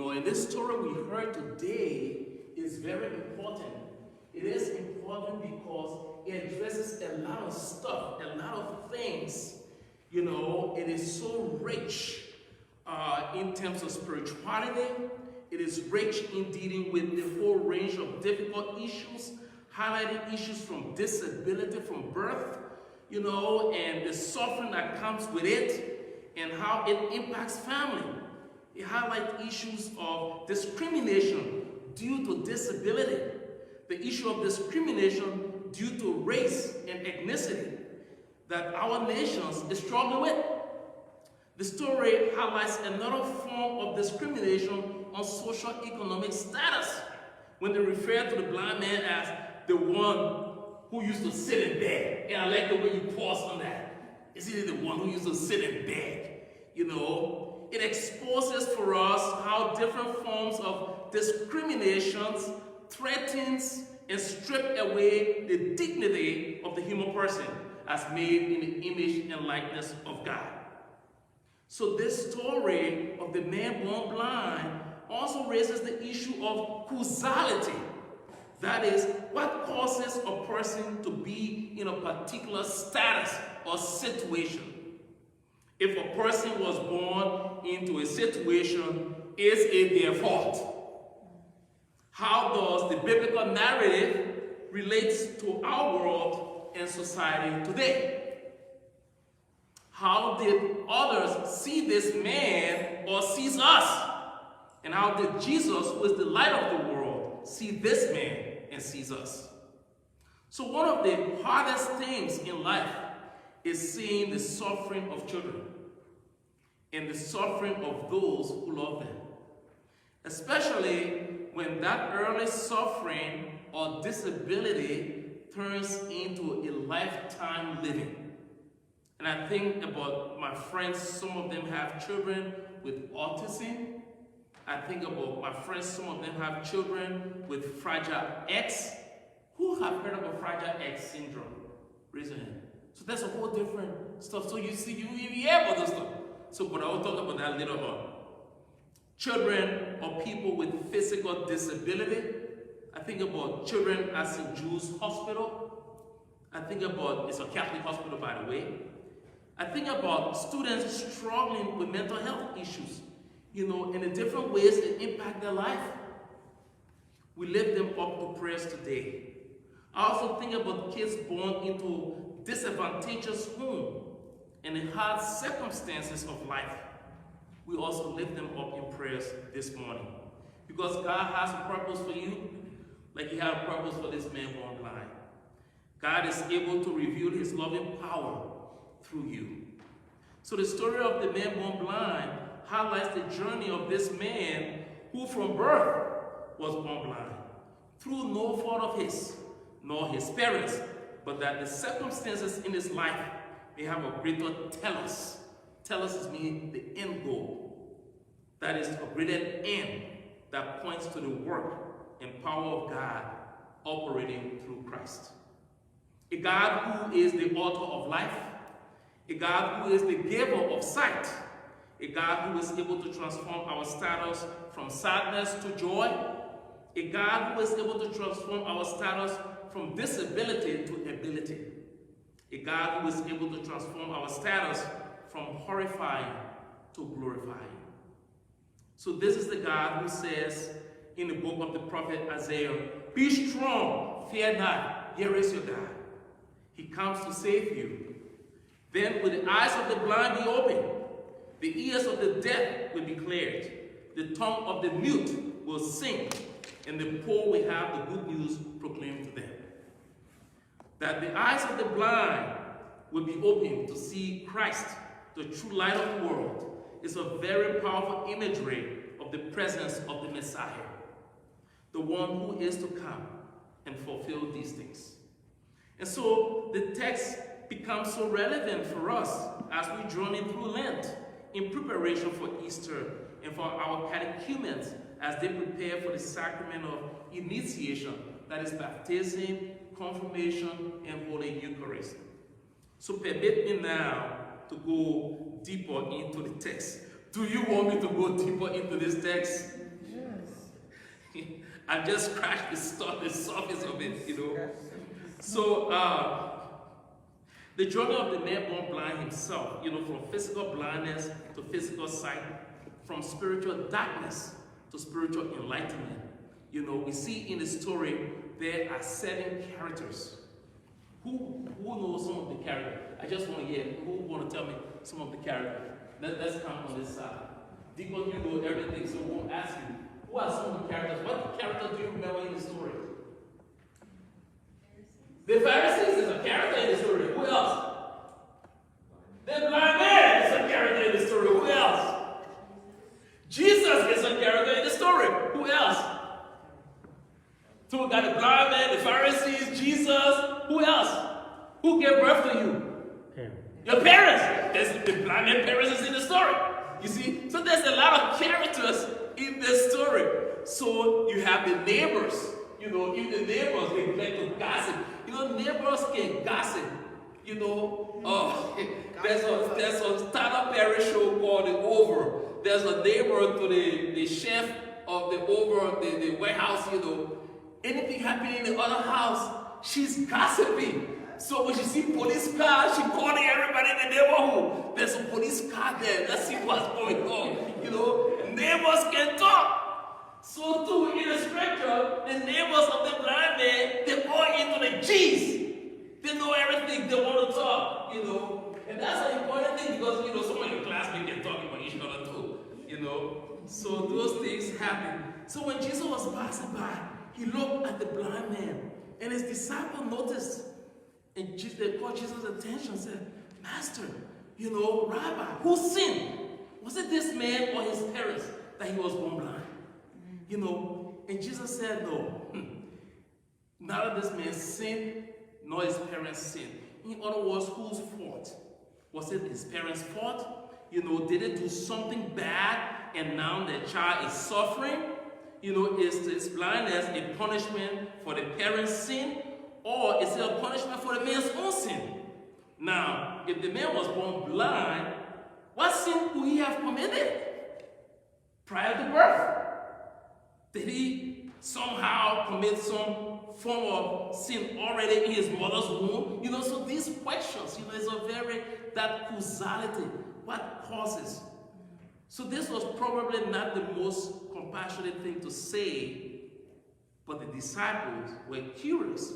And this story we heard today is very important. It is important because it addresses a lot of stuff, a lot of things. It is so rich in terms of spirituality. It is rich in dealing with the whole range of difficult issues, highlighting issues from disability from birth, and the suffering that comes with it, and how it impacts family. It highlights issues of discrimination due to disability, the issue of discrimination due to race and ethnicity that our nations is struggling with. The story highlights another form of discrimination on social economic status when they refer to the blind man as the one who used to sit in bed. And I like the way you pause on that. Is he the one who used to sit in bed? It exposes for us how different forms of discriminations threatens and strip away the dignity of the human person as made in the image and likeness of God. So this story of the man born blind also raises the issue of causality. That is, what causes a person to be in a particular status or situation? If a person was born into a situation, is it their fault? How does the biblical narrative relate to our world and society today? How did others see this man or sees us? And how did Jesus, who is the light of the world, see this man and sees us? So one of the hardest things in life is seeing the suffering of children and the suffering of those who love them, especially when that early suffering or disability turns into a lifetime living. And I think about my friends, some of them have children with autism. I think about my friends, some of them have children with Fragile X. Who have heard of a Fragile X syndrome? Raise your hand. So that's a whole different stuff. So you see, you hear about this stuff. But I will talk about that later on. Children or people with physical disability. I think about children at St. Jude's Hospital. I think about, it's a Catholic hospital by the way. I think about students struggling with mental health issues, in the different ways it impact their life. We lift them up to prayers today. I also think about kids born into disadvantageous homes and in hard circumstances of life. We also lift them up in prayers this morning. Because God has a purpose for you, like He had a purpose for this man born blind. God is able to reveal His loving power through you. So the story of the man born blind highlights the journey of this man who from birth was born blind, through no fault of his, nor his parents, but that the circumstances in his life may have a greater telos. Telos is meaning the end goal. That is a greater end that points to the work and power of God operating through Christ. A God who is the author of life, a God who is the giver of sight, a God who is able to transform our status from sadness to joy, a God who is able to transform our status from disability to ability, a God who is able to transform our status from horrifying to glorifying. So this is the God who says in the book of the prophet Isaiah, "Be strong, fear not, here is your God. He comes to save you. Then will the eyes of the blind be opened, the ears of the deaf will be cleared, the tongue of the mute will sing, and the poor will have the good news proclaimed to them." That the eyes of the blind will be opened to see Christ, the true light of the world, is a very powerful imagery of the presence of the Messiah, the one who is to come and fulfill these things. And so the text becomes so relevant for us as we journey through Lent in preparation for Easter and for our catechumens as they prepare for the sacrament of initiation, that is baptism, confirmation, and Holy Eucharist. So permit me now to go deeper into the text. Do you want me to go deeper into this text? I just scratched the surface of it, So, the journey of the man born blind himself, from physical blindness to physical sight, from spiritual darkness to spiritual enlightenment. We see in the story there are 7 characters. Who knows some of the characters? I just want to hear. Who want to tell me some of the characters? Let's come on this side. Deacon, you know everything, so we'll ask you. Who are some of the characters? What character do you remember in the story? The Pharisees is a character in the story. Who else? The blind man is a character in the story. Who else? Jesus is a character in the story. Who else? So we got the blind man, the Pharisees, Jesus. Who else? Who gave birth to you? Your parents. There's the blind man parents is in the story. You see? So there's a lot of characters in this story. So you have the neighbors. If the neighbors they like to gossip. Neighbors can gossip. There's a startup Perry show called The Over. There's a neighbor to the chef of the Over, the warehouse, Anything happening in the other house, she's gossiping. So when she see police cars, she calling everybody in the neighborhood. There's a police car there. Let's see what's going on. Neighbors can talk. So too in the scripture, the neighbors of the blind man, they all into the G's. They know everything. They want to talk. And that's an important thing because some of your classmates can talk about each other too. So those things happen. So when Jesus was passing by, he looked at the blind man, and his disciple noticed, and they called Jesus' attention and said, Master, Rabbi, who sinned? Was it this man or his parents that he was born blind? And Jesus said, no. Neither this man sinned, nor his parents sinned. In other words, whose fault? Was it his parents' fault? Did they do something bad, and now the child is suffering? Is this blindness a punishment for the parents' sin, or is it a punishment for the man's own sin? Now, if the man was born blind, what sin could he have committed prior to birth? Did he somehow commit some form of sin already in his mother's womb? So these questions, is that causality, what causes? So this was probably not the most compassionate thing to say, but the disciples were curious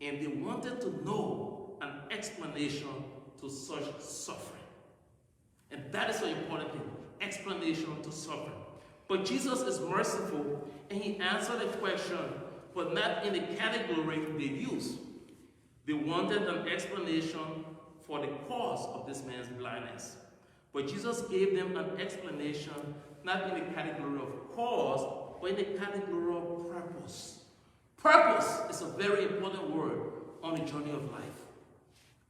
and they wanted to know an explanation to such suffering. And that is an important thing, explanation to suffering. But Jesus is merciful and he answered the question, but not in the category they used. They wanted an explanation for the cause of this man's blindness. But Jesus gave them an explanation, not in the category of cause, but in the category of purpose. Purpose is a very important word on the journey of life.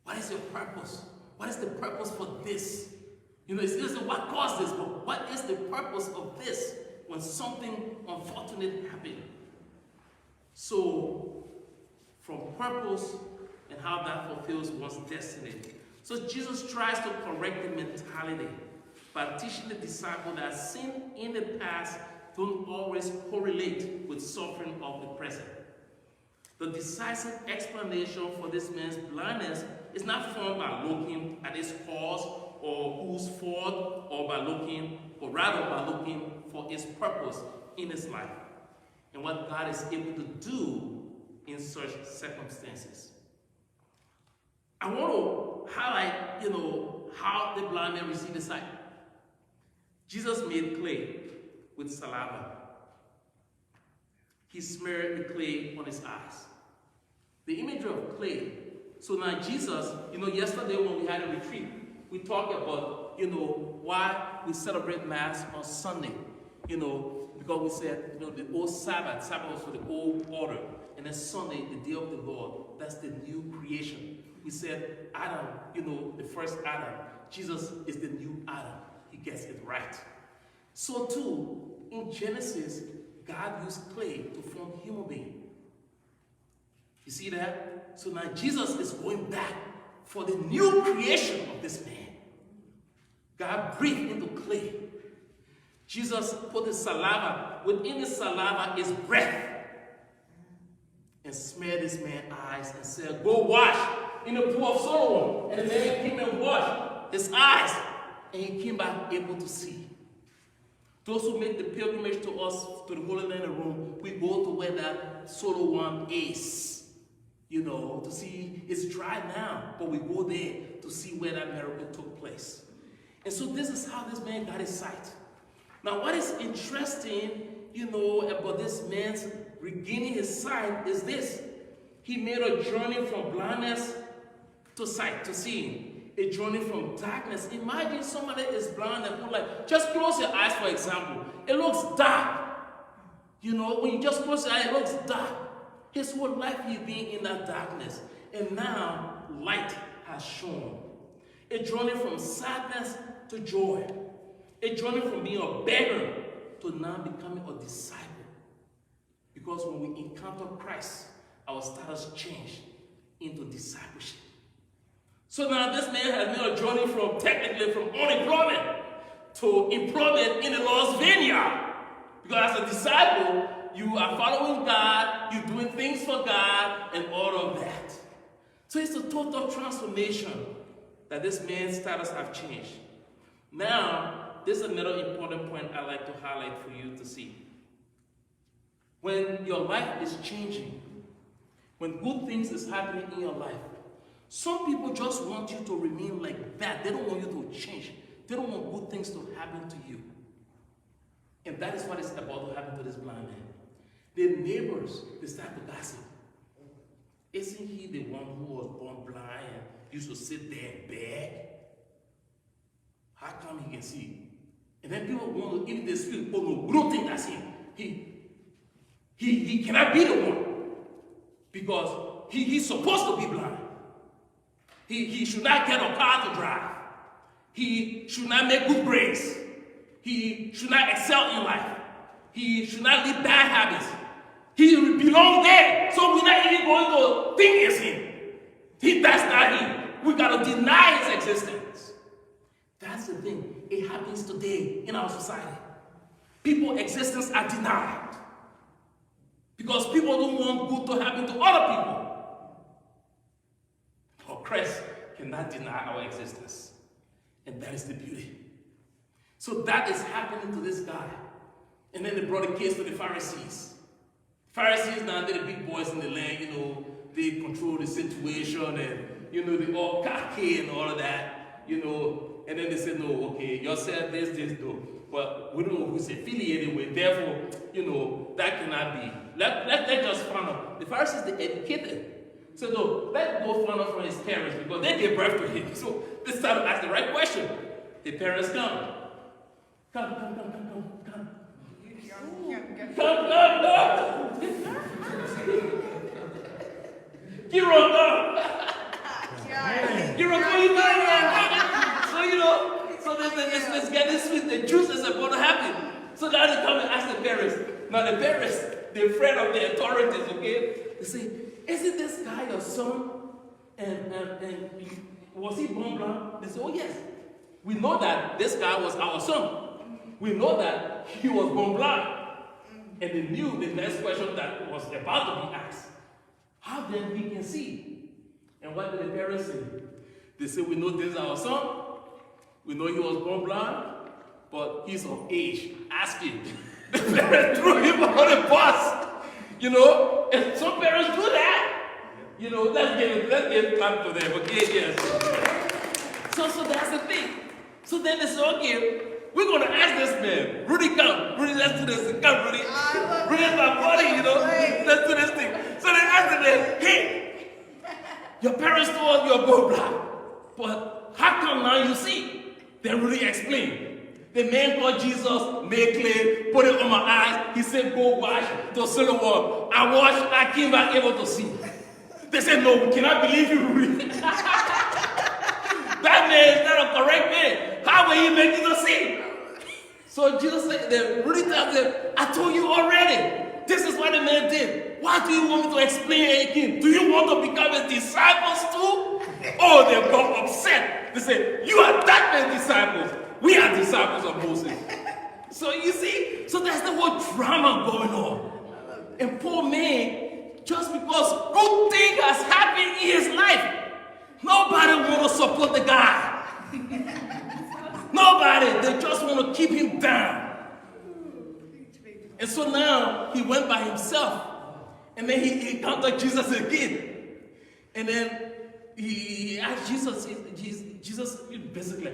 What is your purpose? What is the purpose for this? It's just what caused this, but what is the purpose of this when something unfortunate happened? So, from purpose and how that fulfills one's destiny. So Jesus tries to correct the mentality by teaching the disciple that sin in the past don't always correlate with suffering of the present. The decisive explanation for this man's blindness is not formed by looking at his cause or whose fault, or rather by looking for his purpose in his life and what God is able to do in such circumstances. I want to highlight, how the blind man received his sight. Jesus made clay with saliva. He smeared the clay on his eyes. The imagery of clay. So now Jesus, yesterday when we had a retreat, we talked about, why we celebrate Mass on Sunday. Because we said, the old Sabbath was for the old order. And then Sunday, the day of the Lord, that's the new creation. We said Adam, the first Adam. Jesus is the new Adam. He gets it right. So too, in Genesis, God used clay to form human being. You see that? So now Jesus is going back for the new creation of this man. God breathed into clay. Jesus put his saliva within his saliva is breath, and smeared this man's eyes and said, go wash in the pool of Siloam. And the man came and washed his eyes, and he came back able to see. Those who make the pilgrimage to us, to the Holy Land room, we go to where that Siloam is, to see. It's dry now, but we go there to see where that miracle took place. And so this is how this man got his sight. Now what is interesting, about this man's regaining his sight is this. He made a journey from blindness to sight, to seeing. A journey from darkness. Imagine somebody is blind and put just close your eyes, for example. It looks dark. When you just close your eyes, it looks dark. His whole life he's been in that darkness. And now light has shone. A journey from sadness to joy. A journey from being a beggar to now becoming a disciple. Because when we encounter Christ, our status change into discipleship. So now this man has made a journey from unemployment to employment in the Lord's vineyard. Because as a disciple, you are following God, you're doing things for God, and all of that. So it's a total transformation that this man's status have changed. Now, this is another important point I'd like to highlight for you to see. When your life is changing, when good things is happening in your life, some people just want you to remain like that. They don't want you to change. They don't want good things to happen to you. And that is what is about to happen to this blind man. The neighbors, they start to gossip. Isn't he the one who was born blind and used to sit there and beg? How come he can see? And then people want to, even they feel, oh no, we don't think that's him. He cannot be the one. Because he's supposed to be blind. He should not get a car to drive. He should not make good grades. He should not excel in life. He should not lead bad habits. He belongs there. So we're not even going to think it's him. That's not him. We got to deny his existence. That's the thing. It happens today in our society. People's existence are denied. Because people don't want good to happen to other people. But Christ cannot deny our existence. And that is the beauty. So that is happening to this guy. And then they brought the case to the Pharisees. Pharisees now, they're the big boys in the land, they control the situation and, they all cocky and all of that, And then they said, no, okay, you said this, no. But we don't know who's affiliated with, therefore, that cannot be. Let's just find out. The Pharisees, they educated. So no, let's go find out from his parents because they gave birth to him. So they started to ask the right question. The parents come. Come. Kiro, come. Kiro, what are you doing? So let's get this with the juice is about to happen. So now they come and ask the parents. Now the parents, they're afraid of the authorities, okay? They say, isn't this guy your son? And was he born blind? They say, oh yes. We know that this guy was our son. We know that he was born blind. And they knew the next question that was about to be asked. How then he can see? And what did the parents say? They say, we know this is our son. We know he was born blind, but he's of age. Ask him. The parents threw him on the bus. And some parents do that. Let's give clap to them. Okay, yes. So that's the thing. So then they say, okay, we're going to ask this man. Rudy, come. Rudy, let's do this. Come, Rudy. Rudy's my buddy, Let's do this thing. So they asked the man, hey, your parents told us you're born blind, but how come now you see? Then Rudy explained. The man called Jesus, made clay, put it on my eyes. He said, go wash to Siloam. I washed, I came back able to see. They said, no, we cannot believe you, Rudy. That man is not a correct man. How will he make you to see? So Jesus said, Rudy tells them, I told you already. This is what the man did. Why do you want me to explain it again? Do you want to become his disciples too? Oh, they got upset. They said, you are that man's disciples. We are disciples of Moses. So you see, so that's the whole drama going on. And poor man, just because good thing has happened in his life, nobody want to support the guy. Nobody, they just want to keep him down. And so now he went by himself. And then he encountered Jesus again. And then he asked Jesus, Jesus basically,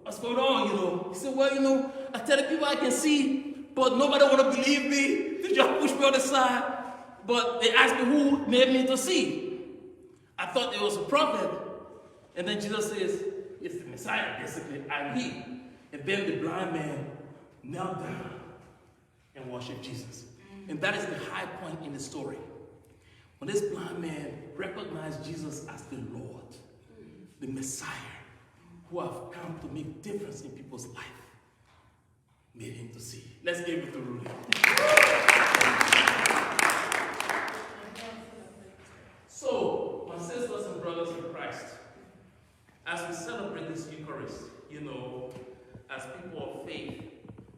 what's going on, He said, well, I tell the people I can see, but nobody want to believe me. They just push me on the side. But they asked me who made me to see. I thought it was a prophet. And then Jesus says, it's the Messiah, basically, I'm he. And then the blind man knelt down and worshiped Jesus. And that is the high point in the story. When this blind man recognized Jesus as the Lord, the Messiah, who have come to make difference in people's life, made him to see. Let's give it to Rudy. So, my sisters and brothers in Christ, as we celebrate this Eucharist, as people of faith,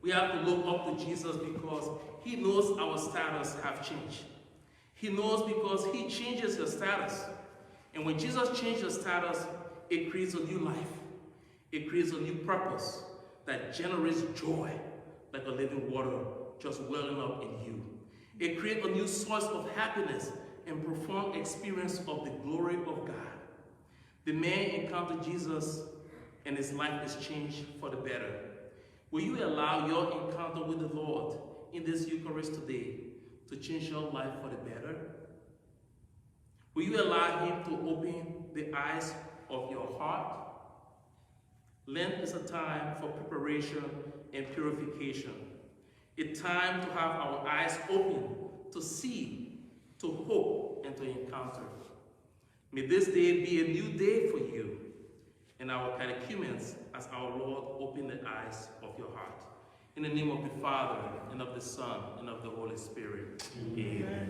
we have to look up to Jesus because he knows our status have changed. He knows because he changes your status. And when Jesus changes your status, it creates a new life. It creates a new purpose that generates joy like a living water just welling up in you. It creates a new source of happiness and profound experience of the glory of God. The man encountered Jesus and his life is changed for the better. Will you allow your encounter with the Lord in this Eucharist today to change your life for the better? Will you allow him to open the eyes of your heart? Lent is a time for preparation and purification. A time to have our eyes open, to see, to hope, and to encounter. May this day be a new day for you and our catechumens as our Lord open the eyes of your heart. In the name of the Father, and of the Son, and of the Holy Spirit. Amen.